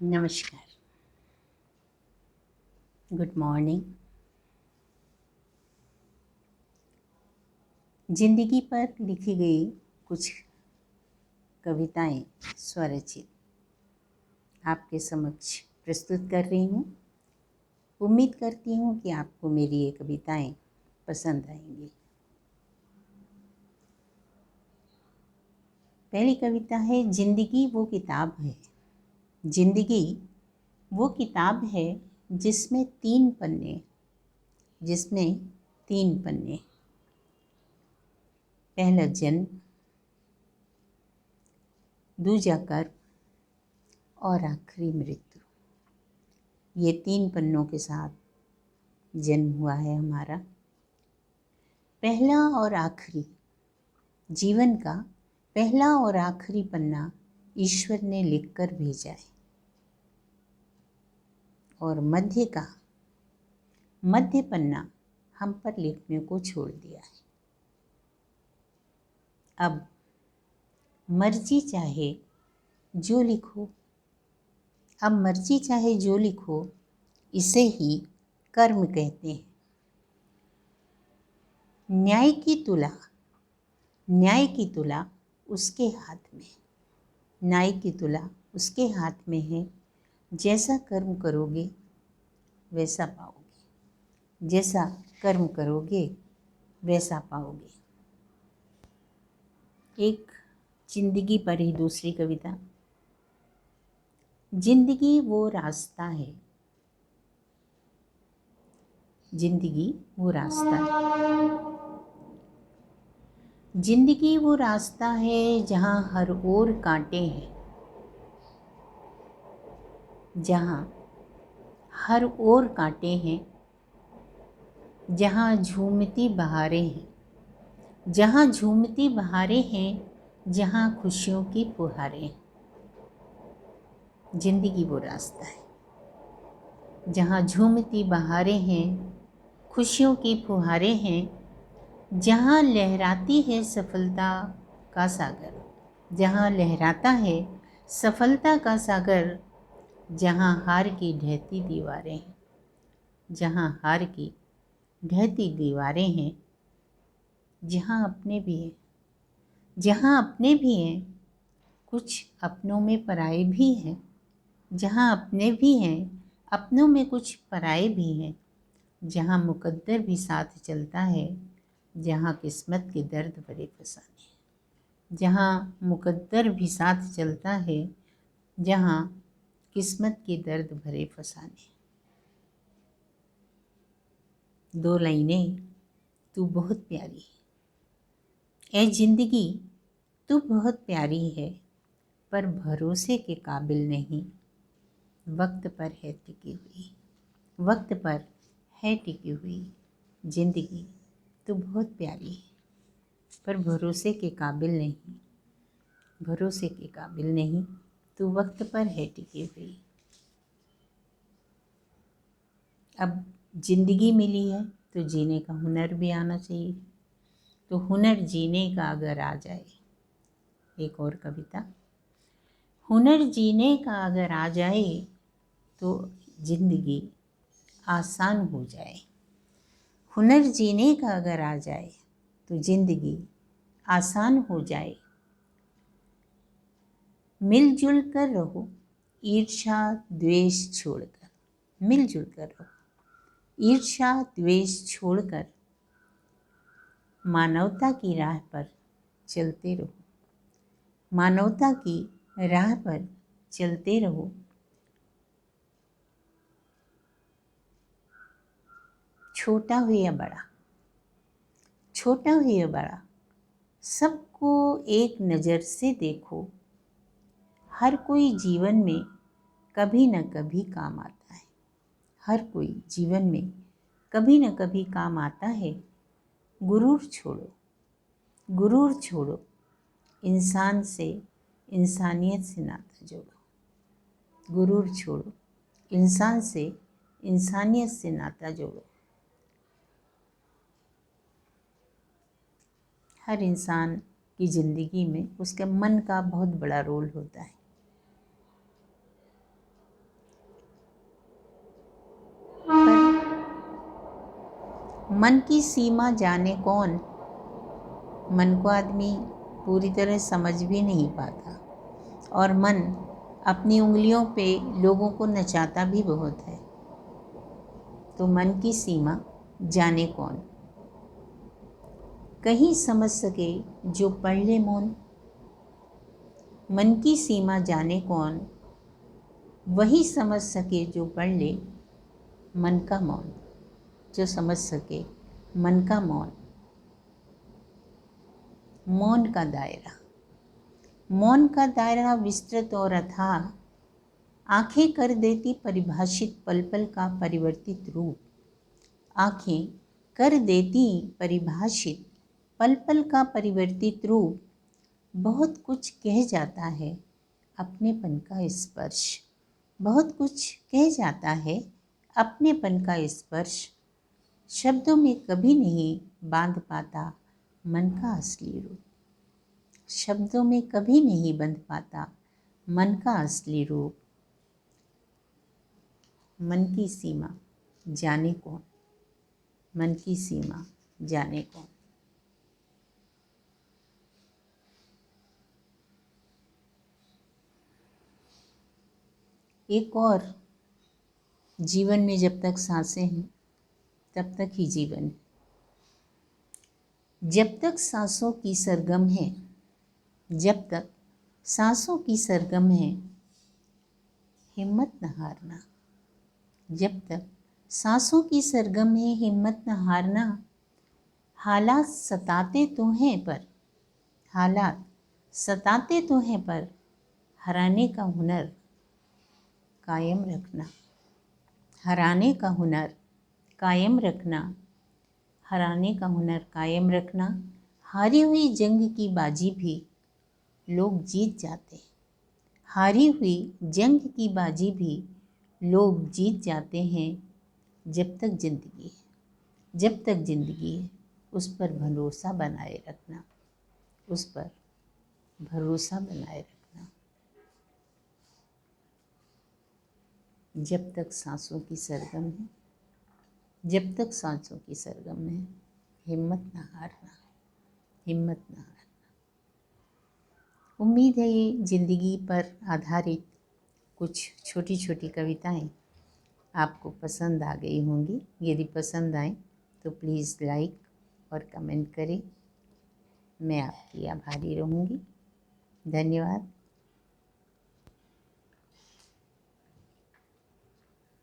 नमस्कार। Good morning. जिंदगी पर लिखी गई कुछ कविताएं स्वरचित आपके समक्ष प्रस्तुत कर रही हूँ। उम्मीद करती हूँ कि आपको मेरी ये कविताएं पसंद आएंगी। पहली कविता है, जिंदगी वो किताब है। जिंदगी वो किताब है जिसमें तीन पन्ने। पहला जन्म, दूजा कर्म और आखिरी मृत्यु। ये तीन पन्नों के साथ जन्म हुआ है हमारा। पहला और आखिरी, जीवन का पहला और आखिरी पन्ना ईश्वर ने लिखकर भेजा है और मध्य पन्ना हम पर लिखने को छोड़ दिया है। अब मर्जी चाहे जो लिखो, इसे ही कर्म कहते हैं। न्याय की तुला उसके हाथ में है। जैसा कर्म करोगे वैसा पाओगे। एक जिंदगी पर ही दूसरी कविता। जिंदगी वो रास्ता है। जिंदगी वो रास्ता है जहाँ हर ओर कांटे हैं। जहाँ झूमती बहारें हैं, जहाँ खुशियों की फुहारें हैं। जिंदगी वो रास्ता है जहाँ झूमती बहारें हैं, खुशियों की फुहारें हैं, जहाँ लहराती है सफलता का सागर, जहाँ हार की ढहती दीवारें हैं, जहाँ अपने भी हैं, कुछ अपनों में पराए भी हैं। जहाँ अपने भी हैं, अपनों में कुछ पराए भी हैं, जहाँ मुकद्दर भी साथ चलता है, जहाँ किस्मत के दर्द भरे फसाने। जहाँ मुकद्दर भी साथ चलता है, जहाँ किस्मत के दर्द भरे फसाने। दो लाइनें। तू बहुत प्यारी है, ए जिंदगी तू बहुत प्यारी है, पर भरोसे के काबिल नहीं। वक्त पर है टिकी हुई जिंदगी तू बहुत प्यारी है, पर भरोसे के काबिल नहीं। तू वक्त पर है टिकी हुई। अब जिंदगी मिली है तो जीने का हुनर भी आना चाहिए। तो हुनर जीने का अगर आ जाए, एक और कविता। हुनर जीने का अगर आ जाए तो जिंदगी आसान हो जाए। हुनर जीने का अगर आ जाए तो जिंदगी आसान हो जाए। मिलजुल कर रहो ईर्ष्या द्वेष छोड़कर मानवता की राह पर चलते रहो। छोटा हो या बड़ा सबको एक नज़र से देखो। हर कोई जीवन में कभी न कभी काम आता है। गुरूर छोड़ो इंसानियत से नाता जोड़ो। हर इंसान की ज़िंदगी में उसके मन का बहुत बड़ा रोल होता है। मन की सीमा जाने कौन। मन को आदमी पूरी तरह समझ भी नहीं पाता और मन अपनी उंगलियों पे लोगों को नचाता भी बहुत है। तो मन की सीमा जाने कौन, कहीं समझ सके जो पढ़ ले मौन। मन की सीमा जाने कौन, वही समझ सके जो पढ़ ले मन का मौन। जो समझ सके मन का मौन। मौन का दायरा, मौन का दायरा विस्तृत और अथाह, आंखें कर देती परिभाषित पल पल का परिवर्तित रूप। आंखें कर देती परिभाषित पल पल का परिवर्तित रूप। बहुत कुछ कह जाता है अपनेपन का स्पर्श। बहुत कुछ कह जाता है अपनेपन का स्पर्श। शब्दों में कभी नहीं बांध पाता मन का असली रूप। शब्दों में कभी नहीं बंध पाता मन का असली रूप। मन की सीमा जाने कौन, मन की सीमा जाने कौन। एक और, जीवन में जब तक सांसें हैं तब तक ही जीवन है। जब तक सांसों की सरगम है, जब तक सांसों की सरगम है, हिम्मत न हारना। जब तक सांसों की सरगम है, हिम्मत न हारना। हालात सताते तो हैं पर, हालात सताते तो हैं पर, हराने का हुनर कायम रखना। हराने का हुनर कायम रखना। हराने का हुनर कायम रखना। हारी हुई जंग की बाजी भी लोग जीत जाते हैं। हारी हुई जंग की बाजी भी लोग जीत जाते हैं। जब तक जिंदगी है, जब तक जिंदगी है, उस पर भरोसा बनाए रखना। उस पर भरोसा बनाए रखना। जब तक सांसों की सरगम है, जब तक सांसों की सरगम है, हिम्मत ना हारना। हिम्मत ना हारना। उम्मीद है ये ज़िंदगी पर आधारित कुछ छोटी छोटी कविताएं आपको पसंद आ गई होंगी। यदि पसंद आए तो प्लीज़ लाइक और कमेंट करें। मैं आपकी आभारी रहूँगी। धन्यवाद।